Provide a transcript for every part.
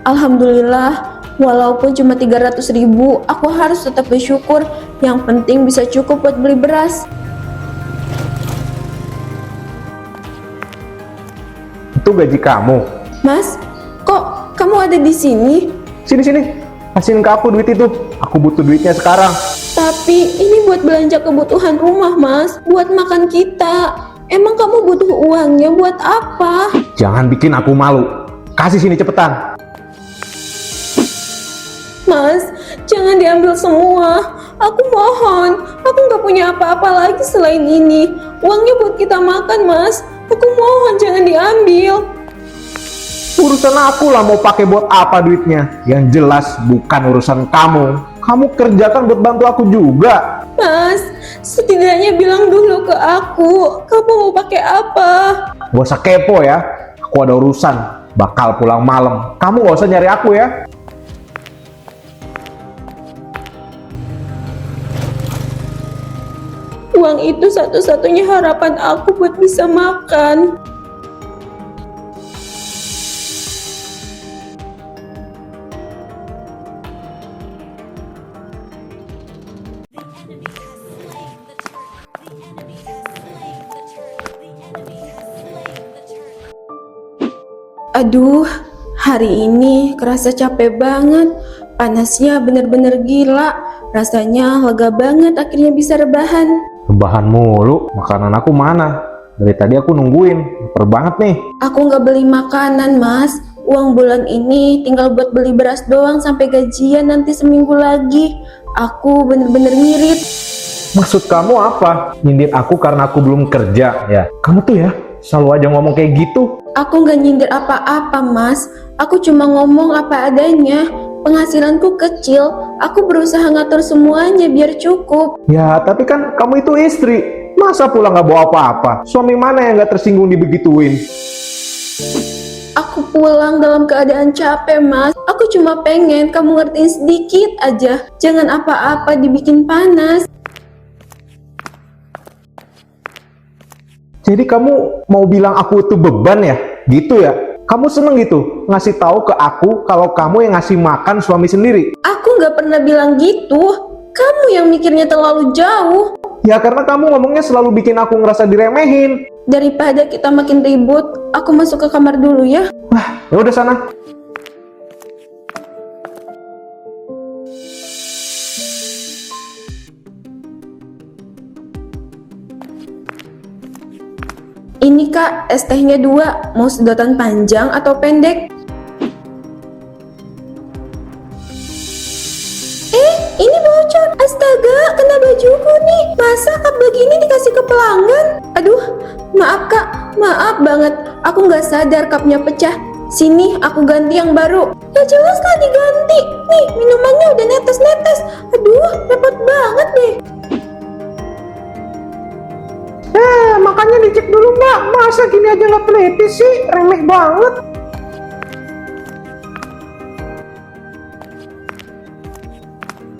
Alhamdulillah, walaupun cuma 300.000, aku harus tetap bersyukur. Yang penting bisa cukup buat beli beras. Itu gaji kamu. Mas, kok kamu ada di sini? Sini, kasihin ke aku duit itu. Aku butuh duitnya sekarang. Tapi ini buat belanja kebutuhan rumah, Mas. Buat makan kita. Emang kamu butuh uangnya buat apa? Jangan bikin aku malu. Kasih sini cepetan. Mas, jangan diambil semua. Aku mohon, aku nggak punya apa-apa lagi selain ini. Uangnya buat kita makan, Mas. Aku mohon jangan diambil. Urusan aku lah mau pakai buat apa duitnya. Yang jelas bukan urusan kamu. Kamu kerjakan buat bantu aku juga. Mas, setidaknya bilang dulu ke aku, kamu mau pakai apa? Gak usah kepo ya. Aku ada urusan. Bakal pulang malam. Kamu gak usah nyari aku ya. Uang itu satu-satunya harapan aku buat bisa makan. Aduh, hari ini kerasa capek banget. Panasnya bener-bener gila. Rasanya lega banget akhirnya bisa rebahan. Rebahan mulu. Makanan aku mana? Dari tadi aku nungguin. Lapar banget nih. Aku nggak beli makanan, Mas. Uang bulan ini tinggal buat beli beras doang sampai gajian nanti seminggu lagi. Aku bener-bener ngirit. Maksud kamu apa? Nyindir aku karena aku belum kerja ya? Kamu tuh ya selalu aja ngomong kayak gitu. Aku nggak nyindir apa-apa, Mas. Aku cuma ngomong apa adanya. Penghasilanku kecil. Aku berusaha ngatur semuanya biar cukup. Ya tapi kan kamu itu istri. Masa pulang nggak bawa apa-apa? Suami mana yang nggak tersinggung dibegituin? Aku pulang dalam keadaan capek, Mas. Aku cuma pengen kamu ngertiin sedikit aja. Jangan apa-apa dibikin panas. Jadi kamu mau bilang aku itu beban ya? Gitu ya? Kamu seneng gitu ngasih tahu ke aku kalau kamu yang ngasih makan suami sendiri? Aku nggak pernah bilang gitu. Kamu yang mikirnya terlalu jauh. Ya karena kamu ngomongnya selalu bikin aku ngerasa diremehin. Daripada kita makin ribut, aku masuk ke kamar dulu ya. Ya udah sana. Ini Kak, es tehnya 2. Mau sedotan panjang atau pendek? Ini bocor. Astaga, kena bajuku nih. Masa cup begini dikasih ke pelanggan? Aduh, maaf Kak. Maaf banget. Aku nggak sadar cupnya pecah. Sini, aku ganti yang baru. Ya jelas lah diganti. Nih, minumannya udah netes-netes. Aduh, repot banget deh. Makanya dicek dulu mbak. Masa gini aja nggak teliti sih? Remeh banget.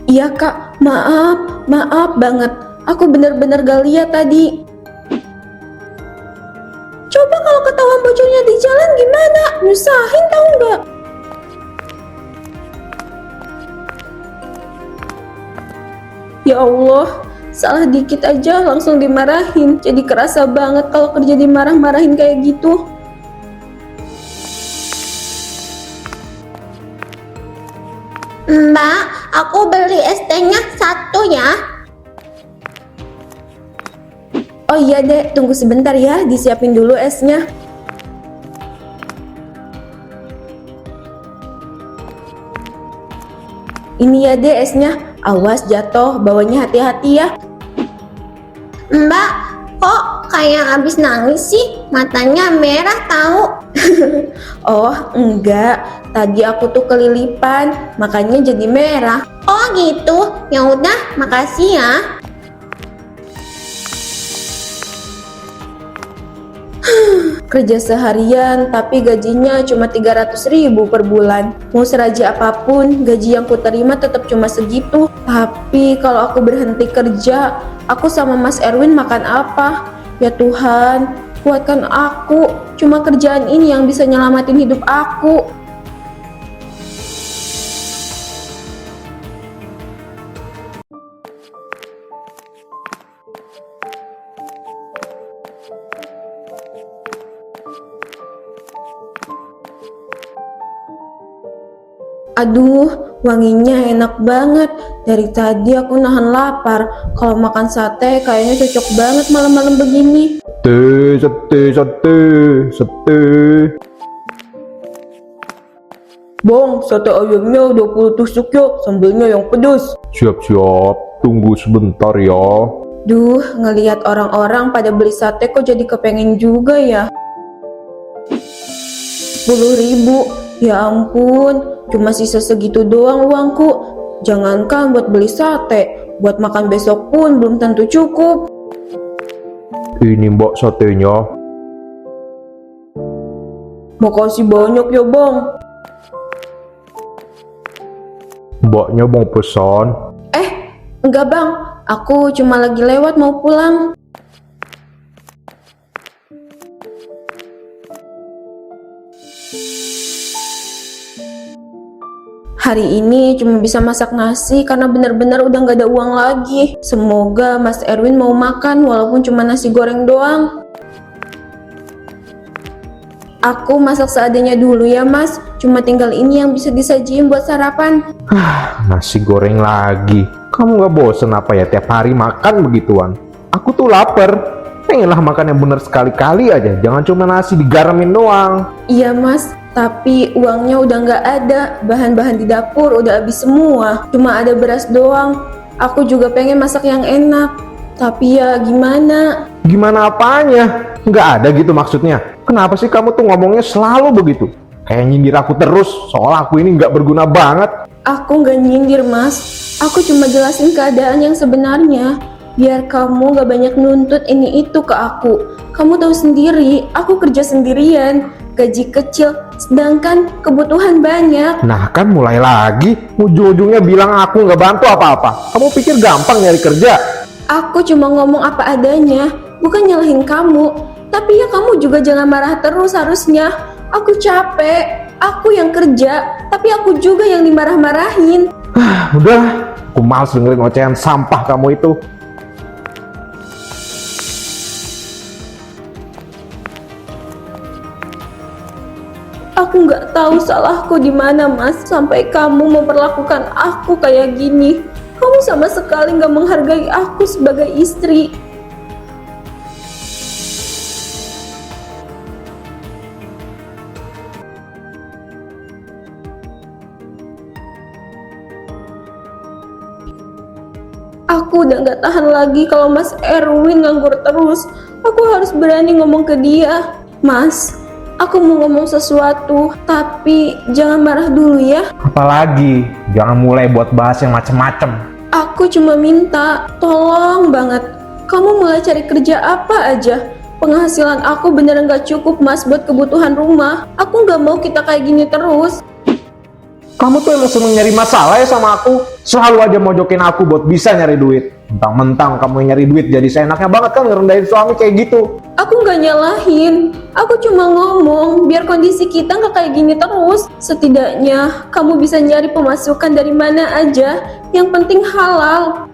Iya Kak, maaf banget. Aku bener-bener gak lihat tadi. Coba kalau ketahuan bocornya di jalan gimana? Nyusahin tau nggak? Ya Allah, salah dikit aja langsung dimarahin. Jadi kerasa banget kalau kerja dimarah-marahin kayak gitu. Mbak, aku beli es tehnya 1 ya. Oh iya dek, tunggu sebentar ya, disiapin dulu esnya. Ini ya dek esnya, awas jatuh, bawanya hati-hati ya. Mbak, kok kayak habis nangis sih? Matanya merah tahu. Oh enggak, tadi aku tuh kelilipan, makanya jadi merah. Oh gitu, ya udah, makasih ya. Kerja seharian tapi gajinya cuma 300.000 per bulan. Mau serajin apapun, gaji yang kuterima tetap cuma segitu. Tapi kalau aku berhenti kerja, aku sama Mas Erwin makan apa? Ya Tuhan, kuatkan aku. Cuma kerjaan ini yang bisa nyelamatin hidup aku. Aduh, wanginya enak banget. Dari tadi aku nahan lapar. Kalau makan sate kayaknya cocok banget malam-malam begini. Sate. Bang, sate ayamnya 20 tusuk ya, sambelnya yang pedas. Siap-siap, tunggu sebentar ya. Duh, ngelihat orang-orang pada beli sate kok jadi kepengen juga ya. 10.000, ya ampun, cuma sisa segitu doang uangku. Jangankan buat beli sate, buat makan besok pun belum tentu cukup. Ini mbak satenya. Makasih banyak ya bang. Mbaknya mau pesan. Enggak bang, aku cuma lagi lewat mau pulang. Hari ini cuma bisa masak nasi karena benar-benar udah nggak ada uang lagi. Semoga Mas Erwin mau makan walaupun cuma nasi goreng doang. Aku masak seadanya dulu ya mas, cuma tinggal ini yang bisa disajiin buat sarapan. Nasi goreng lagi. Kamu nggak bosen apa ya tiap hari makan begituan? Aku tuh lapar. Pengenlah makan yang bener sekali-kali aja. Jangan cuma nasi digaramin doang. Iya mas, tapi uangnya udah nggak ada. Bahan-bahan di dapur udah habis semua. Cuma ada beras doang. Aku juga pengen masak yang enak. Tapi ya gimana? Gimana apanya? Nggak ada gitu maksudnya. Kenapa sih kamu tuh ngomongnya selalu begitu? Kayak nyindir aku terus, soal aku ini nggak berguna banget. Aku nggak nyindir mas. Aku cuma jelasin keadaan yang sebenarnya. Biar kamu gak banyak nuntut ini itu ke aku. Kamu tahu sendiri, aku kerja sendirian. Gaji kecil, sedangkan kebutuhan banyak. Nah kan mulai lagi. Ujung-ujungnya bilang aku nggak bantu apa-apa. Kamu pikir gampang nyari kerja? Aku cuma ngomong apa adanya, bukan nyalahin kamu. Tapi ya kamu juga jangan marah terus harusnya. Aku capek, aku yang kerja, tapi aku juga yang dimarah-marahin. Udah, aku males dengerin ocehan sampah kamu itu. Aku nggak tahu salahku di mana mas, sampai kamu memperlakukan aku kayak gini. Kamu sama sekali nggak menghargai aku sebagai istri. Aku udah gak tahan lagi kalau Mas Erwin nganggur terus. Aku harus berani ngomong ke dia. Mas, aku mau ngomong sesuatu, tapi jangan marah dulu ya. Apalagi, jangan mulai buat bahas yang macem-macem. Aku cuma minta, tolong banget. Kamu mulai cari kerja apa aja. Penghasilan aku bener gak cukup mas buat kebutuhan rumah. Aku gak mau kita kayak gini terus. Kamu tuh emang seneng nyari masalah ya sama aku. Selalu aja mojokin aku buat bisa nyari duit. Mentang-mentang kamu yang nyari duit jadi seenaknya banget kan ngerendahin suami kayak gitu. Aku gak nyalahin. Aku cuma ngomong biar kondisi kita gak kayak gini terus. Setidaknya kamu bisa nyari pemasukan dari mana aja. Yang penting halal.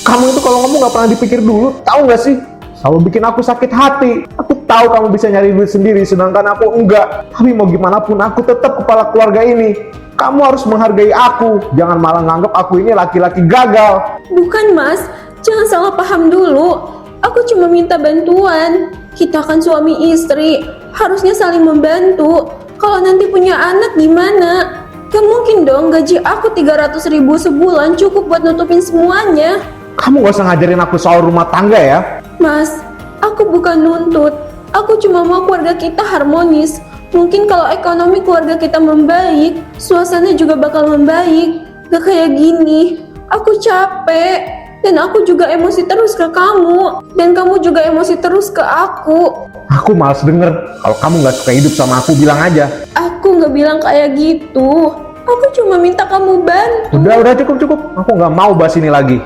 Kamu itu kalau ngomong gak pernah dipikir dulu, tahu gak sih? Selalu bikin aku sakit hati. Aku tahu kamu bisa nyari duit sendiri, sedangkan aku enggak. Tapi mau gimana pun aku tetap kepala keluarga ini. Kamu harus menghargai aku. Jangan malah nganggap aku ini laki-laki gagal. Bukan mas, jangan salah paham dulu. Aku cuma minta bantuan. Kita kan suami istri, harusnya saling membantu. Kalau nanti punya anak gimana? Gak mungkin dong gaji aku 300.000 sebulan cukup buat nutupin semuanya. Kamu gak usah ngajarin aku soal rumah tangga ya. Mas, aku bukan nuntut. Aku cuma mau keluarga kita harmonis. Mungkin kalau ekonomi keluarga kita membaik, suasana juga bakal membaik. Gak kayak gini. Aku capek. Dan aku juga emosi terus ke kamu. Dan kamu juga emosi terus ke aku. Aku males denger. Kalau kamu gak suka hidup sama aku, bilang aja. Aku gak bilang kayak gitu. Aku cuma minta kamu bantu. Udah cukup. Aku gak mau bahas ini lagi.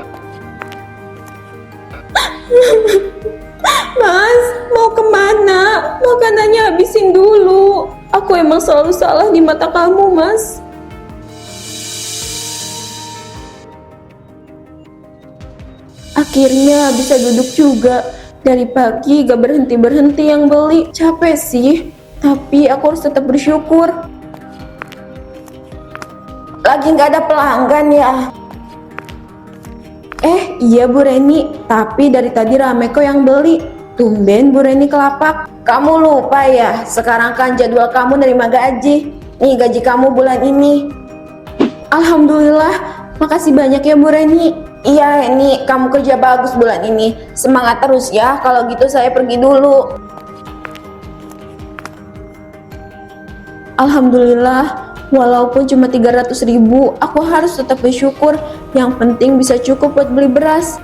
Mas, mau kemana? Makanannya habisin dulu. Aku emang selalu salah di mata kamu, Mas. Akhirnya bisa duduk juga. Dari pagi gak berhenti-berhenti yang beli. Capek sih, tapi aku harus tetap bersyukur. lagi nggak ada pelanggan ya? Iya Bu Reni, tapi dari tadi rame kok yang beli. Tumben Bu Reni kelapak. Kamu lupa ya, sekarang kan jadwal kamu nerima gaji. Nih gaji kamu bulan ini. Alhamdulillah, makasih banyak ya Bu Reni. Iya Reni, kamu kerja bagus bulan ini. Semangat terus ya, kalau gitu saya pergi dulu. Alhamdulillah, walaupun cuma 300.000, aku harus tetap bersyukur. Yang penting bisa cukup buat beli beras.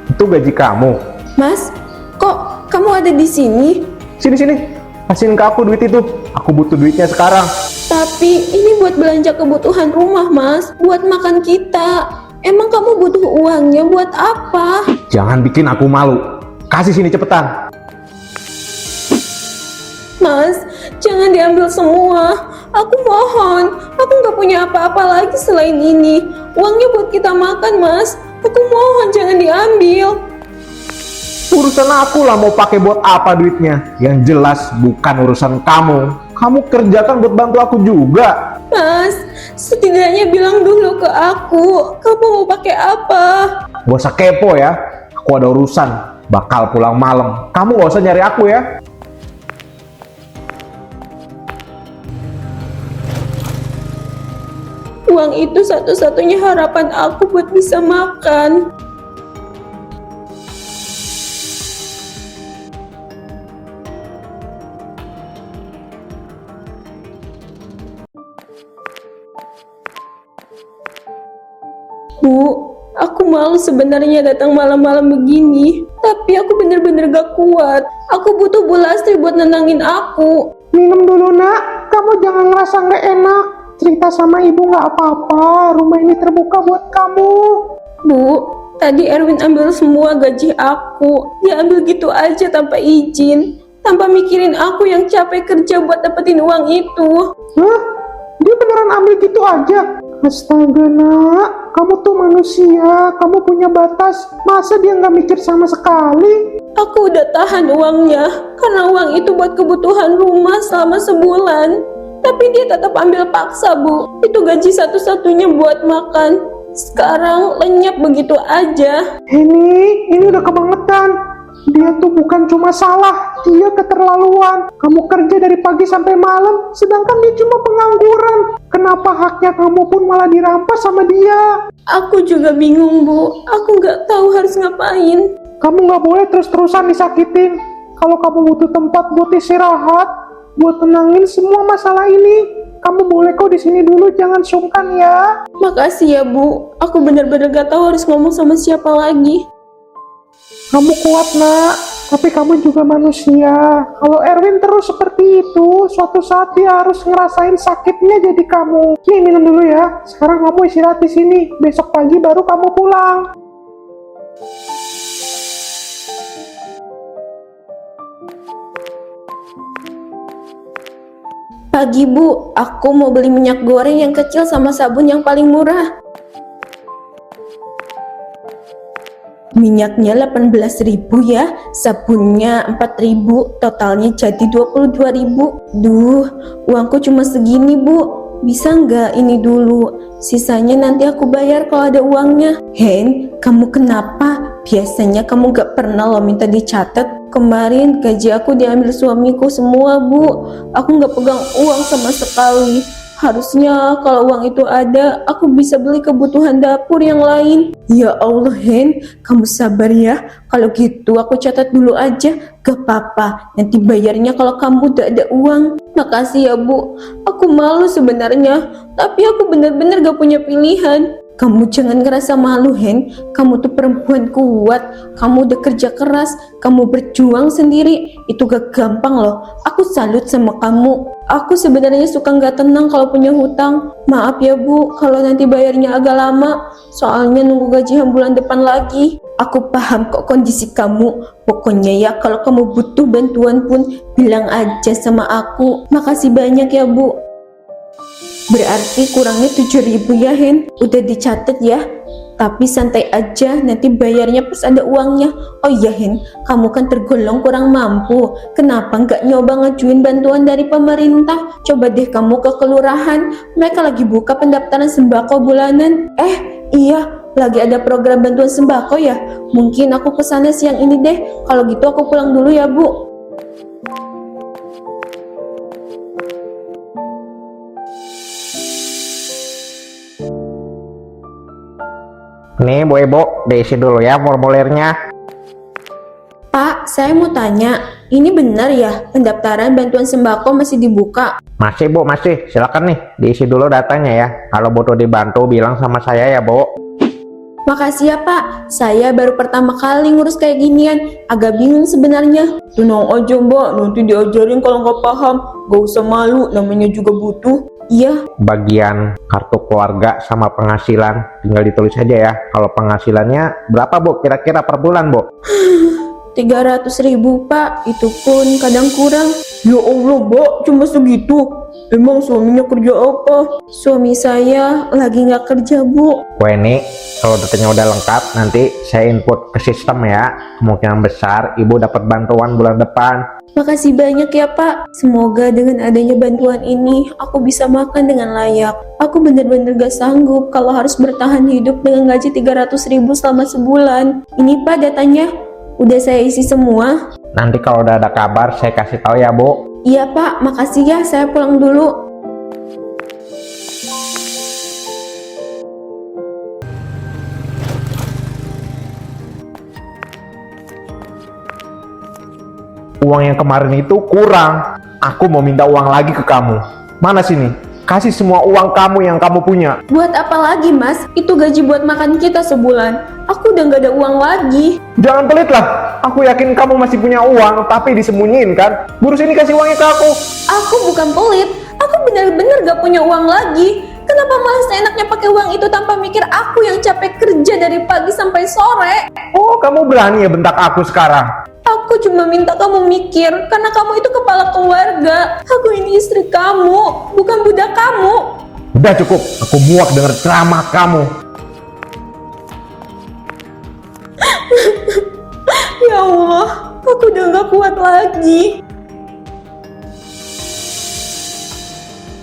Itu gaji kamu. Mas, kok kamu ada di sini? Sini, kasihin ke aku duit itu. Aku butuh duitnya sekarang. Tapi ini buat belanja kebutuhan rumah, Mas. Buat makan kita. Emang kamu butuh uangnya buat apa? Jangan bikin aku malu. Kasih sini cepetan. Mas, jangan diambil semua. Aku mohon, aku nggak punya apa-apa lagi selain ini. Uangnya buat kita makan, Mas. Aku mohon jangan diambil. Urusan aku lah mau pakai buat apa duitnya. Yang jelas bukan urusan kamu. Kamu kerjakan buat bantu aku juga. Mas, setidaknya bilang dulu ke aku, kamu mau pakai apa? Gak usah kepo ya. Aku ada urusan. Bakal pulang malam. Kamu gak usah nyari aku ya. Uang itu satu-satunya harapan aku buat bisa makan. Bu, aku malu sebenarnya datang malam-malam begini. Tapi aku bener-bener gak kuat. Aku butuh Bu Lastri buat nenangin aku. Minum dulu nak. Kamu jangan ngerasa gak enak. Cerita sama ibu gak apa-apa. Rumah ini terbuka buat kamu. Bu, tadi Erwin ambil semua gaji aku. Dia ambil gitu aja tanpa izin. Tanpa mikirin aku yang capek kerja buat dapetin uang itu. Hah? Dia beneran ambil gitu aja? Astaga nak, kamu tuh manusia, kamu punya batas. Masa dia nggak mikir sama sekali? Aku udah tahan uangnya, karena uang itu buat kebutuhan rumah selama sebulan. Tapi dia tetap ambil paksa, Bu. Itu gaji satu-satunya buat makan. Sekarang lenyap begitu aja. Ini udah kebangetan. Dia tuh bukan cuma salah, dia keterlaluan. Kamu kerja dari pagi sampai malam, sedangkan dia cuma pengangguran. Kenapa haknya kamu pun malah dirampas sama dia? Aku juga bingung, Bu. Aku nggak tahu harus ngapain. Kamu nggak boleh terus-terusan disakitin. Kalau kamu butuh tempat buat istirahat, buat tenangin semua masalah ini, kamu boleh kok di sini dulu, jangan sungkan ya. Makasih ya, Bu. Aku bener-bener gak tahu harus ngomong sama siapa lagi. Kamu kuat nak, tapi kamu juga manusia. Kalau Erwin terus seperti itu, suatu saat dia harus ngerasain sakitnya jadi kamu. Nih minum dulu ya. Sekarang kamu istirahat di sini. Besok pagi baru kamu pulang. Pagi, Bu. Aku mau beli minyak goreng yang kecil sama sabun yang paling murah. Minyaknya 18.000 ya, sabunnya 4.000, totalnya jadi 22.000. Duh, uangku cuma segini, Bu. Bisa nggak ini dulu? Sisanya nanti aku bayar kalau ada uangnya. Hen, kamu kenapa? Biasanya kamu gak pernah lo minta dicatat. Kemarin gaji aku diambil suamiku semua, Bu. Aku gak pegang uang sama sekali. Harusnya kalau uang itu ada, aku bisa beli kebutuhan dapur yang lain. Ya Allah, Hen, kamu sabar ya. Kalau gitu aku catat dulu aja. Gak apa-apa, nanti bayarnya kalau kamu udah ada uang. Makasih ya, Bu. Aku malu sebenarnya, tapi aku bener-bener gak punya pilihan. Kamu jangan ngerasa malu, Hen. Kamu tuh perempuan kuat. Kamu udah kerja keras. Kamu berjuang sendiri. Itu gak gampang loh. Aku salut sama kamu. Aku sebenarnya suka gak tenang kalau punya hutang. Maaf ya, Bu, kalau nanti bayarnya agak lama. Soalnya nunggu gajian bulan depan lagi. Aku paham kok kondisi kamu. Pokoknya ya, kalau kamu butuh bantuan pun bilang aja sama aku. Makasih banyak ya, Bu. Berarti kurangnya 7.000 ya, Hen. Udah dicatat ya. Tapi santai aja, nanti bayarnya pas ada uangnya. Oh iya Hen, kamu kan tergolong kurang mampu. Kenapa nggak nyoba ngajuin bantuan dari pemerintah? Coba deh kamu ke kelurahan, mereka lagi buka pendaftaran sembako bulanan. Iya, lagi ada program bantuan sembako ya. Mungkin aku kesana siang ini deh. Kalau gitu aku pulang dulu ya Bu. Nih Bu Ibu, diisi dulu ya formulirnya. Pak, saya mau tanya, ini benar ya pendaftaran bantuan sembako masih dibuka? Masih Bu, masih. Silakan nih, diisi dulu datanya ya. Kalau butuh dibantu bilang sama saya ya Bu. Makasih ya Pak, saya baru pertama kali ngurus kayak ginian, agak bingung sebenarnya. Tenang aja Mbak, nanti diajarin kalau nggak paham, gak usah malu, namanya juga butuh. Iya, Bagian kartu keluarga sama penghasilan tinggal ditulis aja ya. Kalau penghasilannya berapa Bu kira-kira per bulan Bu? 300.000 Pak, itu pun kadang kurang. Ya Allah Mbak, cuma segitu? Emang suaminya kerja apa? Suami saya lagi nggak kerja Bu. Wah ini kalau datanya udah lengkap nanti saya input ke sistem ya. Kemungkinan besar Ibu dapat bantuan bulan depan. Makasih banyak ya Pak. Semoga dengan adanya bantuan ini aku bisa makan dengan layak. Aku bener-bener gak sanggup kalau harus bertahan hidup dengan gaji 300.000 selama sebulan. Ini Pak datanya. Udah saya isi semua. Nanti kalau udah ada kabar saya kasih tahu ya Bu. Iya Pak, makasih ya. Saya pulang dulu. Uang yang kemarin itu kurang. Aku mau minta uang lagi ke kamu. Mana sini? Kasih semua uang kamu yang kamu punya. Buat apa lagi Mas? Itu gaji buat makan kita sebulan. Aku udah gak ada uang lagi. Jangan pelit lah. Aku yakin kamu masih punya uang, tapi disembunyiin kan? Buru sini kasih uangnya ke aku. Aku bukan pelit. Aku bener-bener gak punya uang lagi. Kenapa malah seenaknya pakai uang itu tanpa mikir aku yang capek kerja dari pagi sampai sore? Oh, kamu berani ya bentak aku sekarang? Aku cuma minta kamu mikir, karena kamu itu kepala keluarga. Aku ini istri kamu, bukan budak kamu. Udah cukup, aku muak denger ceramah kamu. Ya Allah, aku udah gak kuat lagi.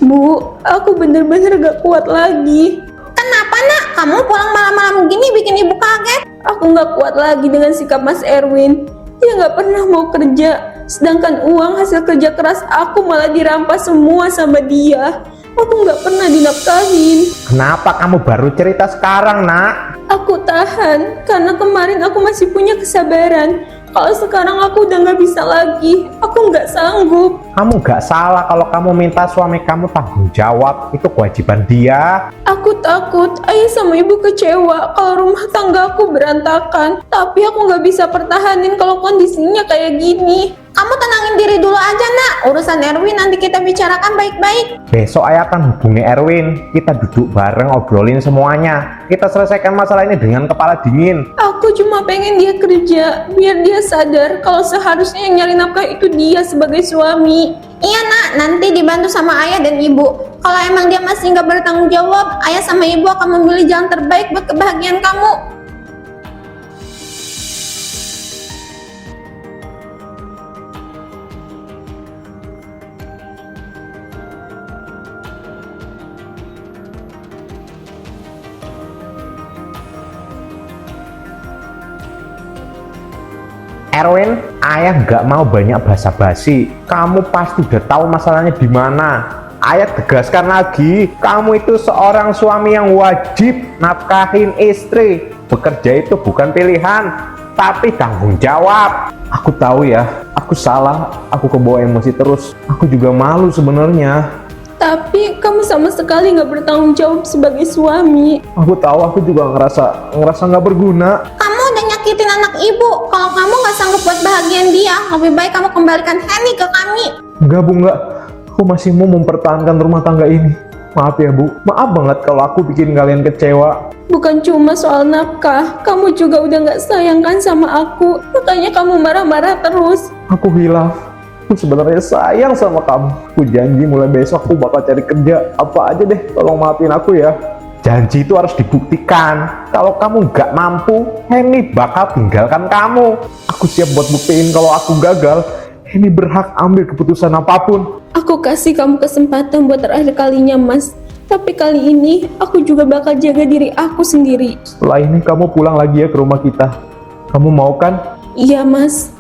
Bu, aku bener-bener gak kuat lagi. Kenapa nak? Kamu pulang malam-malam gini bikin ibu kaget. Aku gak kuat lagi dengan sikap Mas Erwin. Dia gak pernah mau kerja, sedangkan uang hasil kerja keras aku malah dirampas semua sama dia. Aku gak pernah dinafkahin. Kenapa kamu baru cerita sekarang, Nak? Aku tahan, karena kemarin aku masih punya kesabaran. Kalau sekarang aku udah gak bisa lagi, aku gak sanggup. Kamu gak salah kalau kamu minta suami kamu tanggung jawab, itu kewajiban dia. Aku takut ayah sama ibu kecewa kalau rumah tangga aku berantakan. Tapi aku gak bisa pertahanin kalau kondisinya kayak gini. Kamu tenangin diri dulu aja nak. Urusan Erwin nanti kita bicarakan baik-baik. Besok ayah akan hubungi Erwin, kita duduk bareng obrolin semuanya. Kita selesaikan masalah ini dengan kepala dingin. Aku cuma pengen dia kerja, biar dia sadar kalau seharusnya yang nyari nafkah itu dia sebagai suami. Iya nak, nanti dibantu sama ayah dan ibu. Kalau emang dia masih nggak bertanggung jawab, ayah sama ibu akan memilih jalan terbaik buat kebahagiaan kamu. Erwin, ayah nggak mau banyak basa-basi. Kamu pasti udah tahu masalahnya di mana. Ayah tegaskan lagi, kamu itu seorang suami yang wajib nafkahin istri. Bekerja itu bukan pilihan, tapi tanggung jawab. Aku tahu ya, aku salah, aku kebawa emosi terus. Aku juga malu sebenarnya. Tapi kamu sama sekali nggak bertanggung jawab sebagai suami. Aku tahu, aku juga ngerasa nggak berguna. Kamu udah nyakitin anak ibu. Kalau kamu nggak sanggup buat bahagian dia, lebih baik kamu kembalikan Henny ke kami. Enggak Bu, enggak. Aku masih mau mempertahankan rumah tangga ini. Maaf ya Bu, maaf banget kalau aku bikin kalian kecewa. Bukan cuma soal nafkah, kamu juga udah nggak sayang kan sama aku. Makanya kamu marah-marah terus. Aku hilaf. Aku sebenarnya sayang sama kamu. Aku janji mulai besok aku bakal cari kerja. Apa aja deh, tolong maafin aku ya. Janji itu harus dibuktikan. Kalau kamu nggak mampu, Henny bakal tinggalkan kamu. Aku siap buat buktiin kalau aku gagal. Henny berhak ambil keputusan apapun. Aku kasih kamu kesempatan buat terakhir kalinya, Mas. Tapi kali ini aku juga bakal jaga diri aku sendiri. Setelah ini kamu pulang lagi ya ke rumah kita. Kamu mau kan? Iya, Mas.